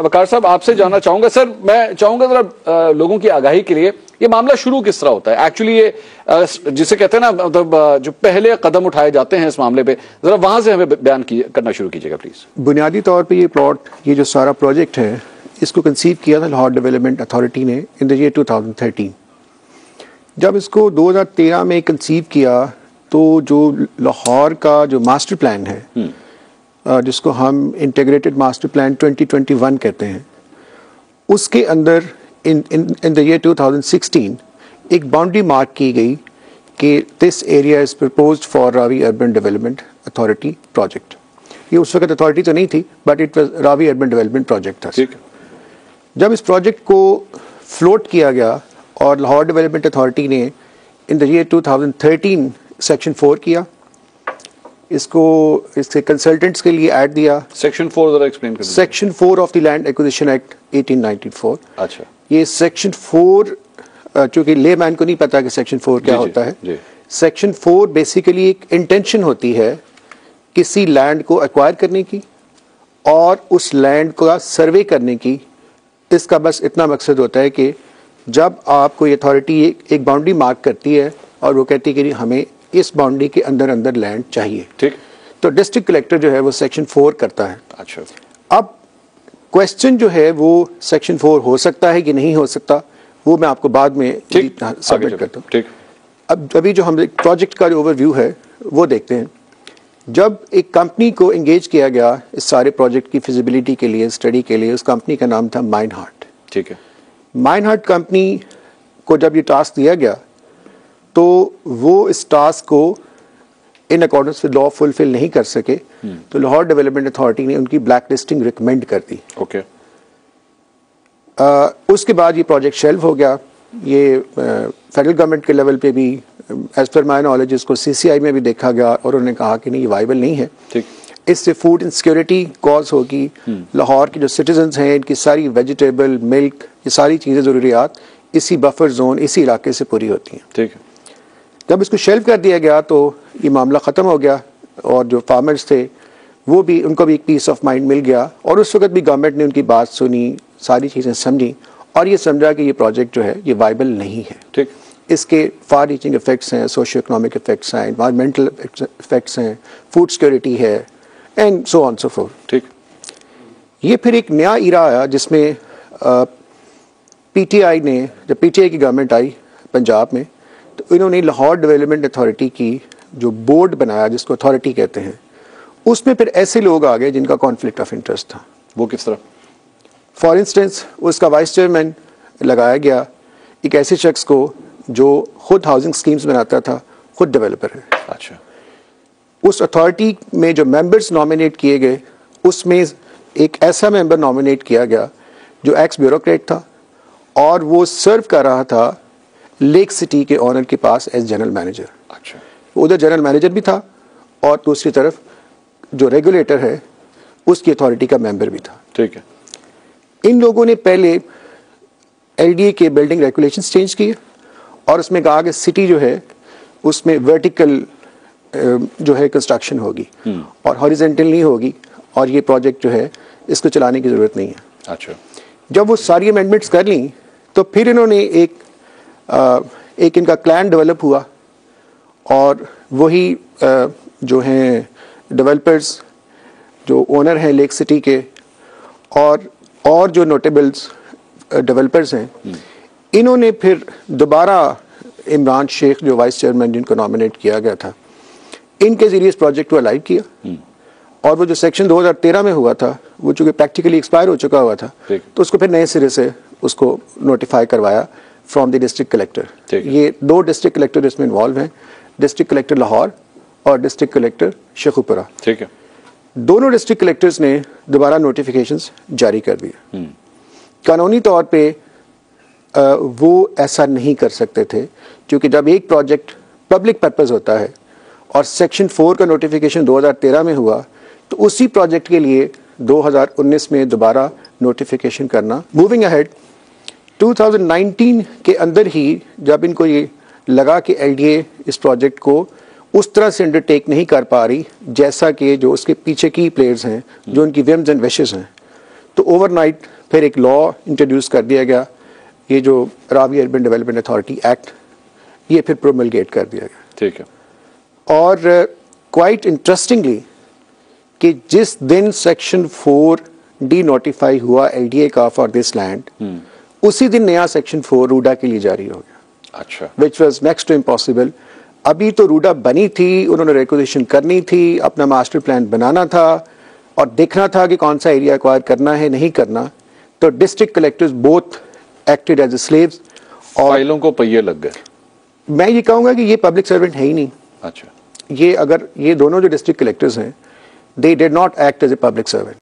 वकार साहब आपसे जानना चाहूंगा सर, मैं चाहूंगा जरा लोगों की आगाही के लिए ये मामला शुरू किस तरह होता है एक्चुअली, ये जिसे कहते हैं ना, मतलब जो पहले कदम उठाए जाते हैं इस मामले पे, जरा वहां से हमें बयान करना शुरू कीजिएगा प्लीज। बुनियादी तौर पे ये जो सारा प्रोजेक्ट है, इसको कंसीव किया था लाहौर डेवलपमेंट अथॉरिटी ने इन द ईयर 2013। जब इसको 2013 में कंसीव किया तो जो लाहौर का जो मास्टर प्लान है, जिसको हम इंटीग्रेटेड मास्टर प्लान 2021 कहते हैं, उसके अंदर इन द ईयर 2016 एक बाउंड्री मार्क की गई कि this area is proposed for Ravi urban development authority project. ये उस वक्त अथॉरिटी तो नहीं थी, but it was Ravi urban development project था। जब इस प्रोजेक्ट को फ्लोट किया गया और लाहौर डेवलपमेंट अथॉरिटी ने इन द ईयर 2013 सेक्शन 4 किया, इसके कंसल्टेंट्स के लिए ऐड दिया। सेक्शन 4 जरा एक्सप्लेन करिए। Section 4 of the land acquisition act 1894। अच्छा, ये सेक्शन 4, चूंकि लेमैन को नहीं पता कि सेक्शन 4 क्या होता है। सेक्शन 4 बेसिकली एक इंटेंशन होती है किसी लैंड को एक्वायर करने की और उस लैंड का सर्वे करने की। इसका बस इतना मकसद होता है कि जब आपको ये अथॉरिटी एक बाउंड्री मार्क करती है और वो कहती है कि हमें इस बाउंड्री के अंदर अंदर लैंड चाहिए, ठीक, तो डिस्ट्रिक्ट कलेक्टर जो है वो सेक्शन 4 करता है। अच्छा, अब क्वेश्चन जो है वो सेक्शन 4 हो सकता है कि नहीं हो सकता, वो मैं आपको बाद में सबमिट करता हूँ। ठीक, अब अभी जो हम प्रोजेक्ट का जो ओवरव्यू है वो देखते हैं। जब एक कंपनी को एंगेज किया गया इस सारे प्रोजेक्ट की फिजिबिलिटी के लिए, स्टडी के लिए, उस कंपनी का नाम था माइनहार्ट। ठीक है। माइनहार्ट कंपनी को जब ये टास्क दिया गया तो वो इस टास्क को in accordance with law fulfil नहीं कर सके, तो लाहौर डेवलपमेंट अथॉरिटी ने उनकी ब्लैक लिस्टिंग रिकमेंड कर दी। ओके। उसके बाद ये प्रोजेक्ट शेल्व हो गया। ये फेडरल गवर्नमेंट के लेवल पे भी एज पर माय नॉलेज इसको CCI में भी देखा गया और उन्होंने कहा कि नहीं, ये वाइबल नहीं है। ठीक, इससे फूड इनसिक्योरिटी कॉज होगी। लाहौर के जो सिटीजन्स हैं, इनकी सारी वेजिटेबल, मिल्क, ये सारी चीज़ें, ज़रूरियात इसी बफर जोन, इसी इलाके से पूरी होती हैं। ठीक है। जब इसको शेल्व कर दिया गया तो ये मामला ख़त्म हो गया और जो फार्मर्स थे वो भी, उनको भी एक पीस ऑफ माइंड मिल गया और उस वक्त भी गवर्नमेंट ने उनकी बात सुनी, सारी चीज़ें समझी और ये समझा कि ये प्रोजेक्ट जो है ये वाइबल नहीं है। ठीक, इसके फार रीचिंग इफेक्ट्स हैं, सोशियो इकोनॉमिक इफेक्ट्स हैं, एनवायरमेंटल इफेक्ट्स हैं, फूड सिक्योरिटी है and so on so fourth. ठीक। ये फिर एक नया इरा आया जिसमें PTI ने, जब PTI की गवर्नमेंट आई पंजाब में, तो इन्होंने लाहौर डेवलपमेंट अथॉरिटी की जो बोर्ड बनाया, जिसको अथॉरिटी कहते हैं, उसमें फिर ऐसे लोग आ गए जिनका कॉन्फ्लिक्ट ऑफ इंटरेस्ट था। वो किस तरह? फॉर इंस्टेंस, उसका वाइस चेयरमैन लगाया गया एक ऐसे शख्स को जो खुद हाउसिंग स्कीम्स बनाता था, खुद डेवलपर है। अच्छा। उस अथॉरिटी में जो मेंबर्स नॉमिनेट किए गए, उसमें एक ऐसा मेंबर नॉमिनेट किया गया जो एक्स ब्यूरोक्रेट था और वो सर्व कर रहा था लेक सिटी के ऑनर के पास एज जनरल मैनेजर। अच्छा। उधर जनरल मैनेजर भी था और दूसरी तरफ जो रेगुलेटर है उसकी अथॉरिटी का मेंबर भी था। ठीक है। इन लोगों ने पहले LDA के बिल्डिंग रेगुलेशंस चेंज किए और उसमें कहा कि सिटी जो है उसमें वर्टिकल जो है कंस्ट्रक्शन होगी और हॉरिजेंटल नहीं होगी और ये प्रोजेक्ट जो है इसको चलाने की ज़रूरत नहीं है। अच्छा। जब वो सारी अमेंडमेंट्स कर ली तो फिर इन्होंने एक इनका क्लैन डेवलप हुआ और वही जो हैं डेवलपर्स, जो ओनर हैं लेक सिटी के और जो नोटेबल्स डेवलपर्स हैं, इन्होंने फिर दोबारा इमरान शेख जो वाइस चेयरमैन जिनको नॉमिनेट किया गया था, इनके जरिए इस प्रोजेक्ट को अलाइव किया और वो जो सेक्शन 2013 में हुआ था वो चूंकि प्रैक्टिकली एक्सपायर हो चुका हुआ था, तो उसको फिर नए सिरे से उसको नोटिफाई करवाया फ्रॉम द डिस्ट्रिक्ट कलेक्टर। ये 2 डिस्ट्रिक्ट कलेक्टर इसमें इन्वॉल्व हैं, डिस्ट्रिक्ट कलेक्टर लाहौर और डिस्ट्रिक्ट कलेक्टर शेखुपुरा। ठीक है। दोनों डिस्ट्रिक्ट कलेक्टर्स ने दोबारा नोटिफिकेशंस जारी कर दिए। कानूनी तौर पे वो ऐसा नहीं कर सकते थे क्योंकि जब एक प्रोजेक्ट पब्लिक पर्पस होता है और सेक्शन 4 का नोटिफिकेशन 2013 में हुआ तो उसी प्रोजेक्ट के लिए 2019 में दोबारा नोटिफिकेशन करना। मूविंग अहेड 2019 के अंदर ही जब इनको ये लगा कि LDA इस प्रोजेक्ट को उस तरह से अंडरटेक नहीं कर पा रही जैसा कि जो उसके पीछे की प्लेयर्स हैं, जो उनकी विम्स एंड विशेस हैं, तो ओवरनाइट फिर एक लॉ इंट्रोड्यूस कर दिया गया, ये जो Ravi urban development authority act, ये फिर प्रोमलगेट कर दिया गया। ठीक है। और क्वाइट इंटरेस्टिंगली कि जिस दिन सेक्शन 4 डी नोटिफाई हुआ एलडीए का फॉर दिस लैंड, उसी दिन नया सेक्शन 4 रूडा के लिए जारी हो गया। अच्छा। Which was next to impossible. अभी तो रूडा बनी थी, उन्होंने रिक्वेजिशन करनी थी, अपना मास्टर प्लान बनाना था और देखना था कि कौन सा एरिया एक्वायर करना है नहीं करना। तो district collectors both acted as slaves और फाइलों को पहिए लग गए। मैं ये कहूंगा कि ये पब्लिक सर्वेंट है ही नहीं। अच्छा। ये अगर ये दोनों जो डिस्ट्रिक्ट कलेक्टर्स हैं, they did not act as a public servant.